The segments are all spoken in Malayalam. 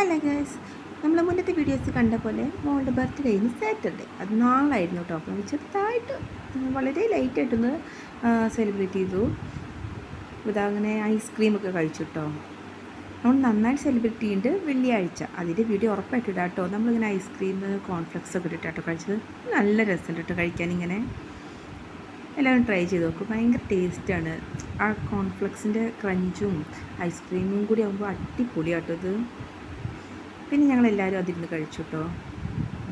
ഹലോ ഗൈസ്, നമ്മൾ മുന്നത്തെ വീഡിയോസ് കണ്ട പോലെ മോളുടെ ബർത്ത്ഡേ ഇന്ന് സാറ്റർഡേ, അത് നാളായിരുന്നു കേട്ടോ. അപ്പം ചെറുതായിട്ട് വളരെ ലൈറ്റായിട്ടൊന്ന് സെലിബ്രേറ്റ് ചെയ്തു. ഇതാ അങ്ങനെ ഐസ്ക്രീമൊക്കെ കഴിച്ചു കേട്ടോ. നമ്മൾ നന്നായിട്ട് സെലിബ്രേറ്റ് ചെയ്യുന്നുണ്ട്. വെള്ളിയാഴ്ച അതിൻ്റെ വീഡിയോ ഉറപ്പായിട്ട് ഇടാം കേട്ടോ. നമ്മളിങ്ങനെ ഐസ്ക്രീം കോൺഫ്ലെക്സ് ഒക്കെ ഇട്ടിട്ടോ കഴിച്ചത്. നല്ല രസമുണ്ട് കേട്ടോ കഴിക്കാനിങ്ങനെ. എല്ലാവരും ട്രൈ ചെയ്ത് നോക്കും, ഭയങ്കര ടേസ്റ്റാണ്. ആ കോൺഫ്ലെക്സിൻ്റെ ക്രഞ്ചും ഐസ്ക്രീമും കൂടി ആകുമ്പോൾ അടിപൊളിയാട്ടോ ഇത്. പിന്നെ ഞങ്ങളെല്ലാവരും അതിരുന്ന് കഴിച്ചു കേട്ടോ.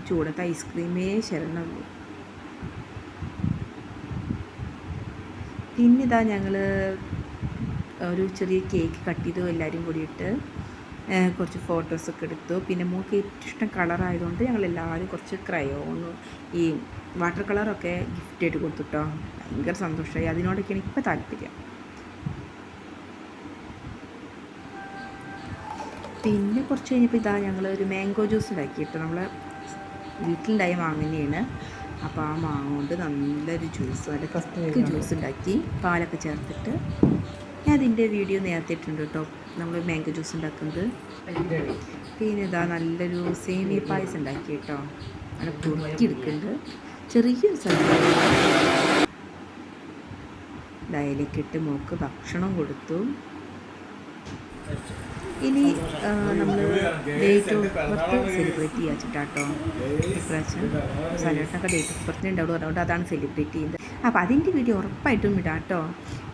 ചൂടത്തെ ഐസ്ക്രീമേ ശരണമുള്ളൂ. പിന്നിതാ ഞങ്ങൾ ഒരു ചെറിയ കേക്ക് കട്ട് ചെയ്തു എല്ലാവരും കൂടിയിട്ട് കുറച്ച് ഫോട്ടോസൊക്കെ എടുത്തു. പിന്നെ മോൾക്ക് ഏറ്റവും ഇഷ്ടം കളറായതുകൊണ്ട് ഞങ്ങളെല്ലാവരും കുറച്ച് ക്രയോണും ഈ വാട്ടർ കളറൊക്കെ ഗിഫ്റ്റ് ആയിട്ട് കൊടുത്തു കേട്ടോ. ഭയങ്കര സന്തോഷമായി. അതിനോടൊക്കെയാണ് ഇപ്പോൾ താല്പര്യം. പിന്നെ കുറച്ച് കഴിഞ്ഞപ്പോൾ ഇതാ ഞങ്ങൾ ഒരു മാംഗോ ജ്യൂസ് ഉണ്ടാക്കിയിട്ട് നമ്മൾ വീട്ടിലുണ്ടായ മാങ്ങ തന്നെയാണ്. അപ്പോൾ ആ മാങ്ങ കൊണ്ട് നല്ലൊരു ജ്യൂസ്, നല്ല കസ്തൂരി ജ്യൂസ് ഉണ്ടാക്കി പാലൊക്കെ ചേർത്തിട്ട്. ഞാൻ അതിൻ്റെ വീഡിയോ നേരത്തെ ഇട്ടുണ്ട് കേട്ടോ, നമ്മൾ മാംഗോ ജ്യൂസ് ഉണ്ടാക്കുന്നത്. പിന്നെ ഇതാ നല്ലൊരു സേമിയ പായസം ഉണ്ടാക്കി കേട്ടോ. നല്ല കുറുക്കി എടുക്കുന്നുണ്ട്. ചെറിയൊരു സ്ഥലം ഡയലിക്കിട്ട് മോൾക്ക് ഭക്ഷണം കൊടുത്തു. ഇനി നമ്മൾ ഡേറ്റ് ഓഫ് ബർത്ത് സെലിബ്രേറ്റ് ചെയ്യാൻ വെച്ചിട്ടാട്ടോ. ഇപ്രാവശ്യം സലേട്ടനൊക്കെ ഡേറ്റ് ഓഫ് ബർത്ത് ഉണ്ടാവും, അതുകൊണ്ട് അതാണ് സെലിബ്രേറ്റ് ചെയ്യുന്നത്. അപ്പോൾ അതിൻ്റെ വീഡിയോ ഉറപ്പായിട്ടും ഇടാം കേട്ടോ.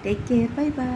Take care, bye bye.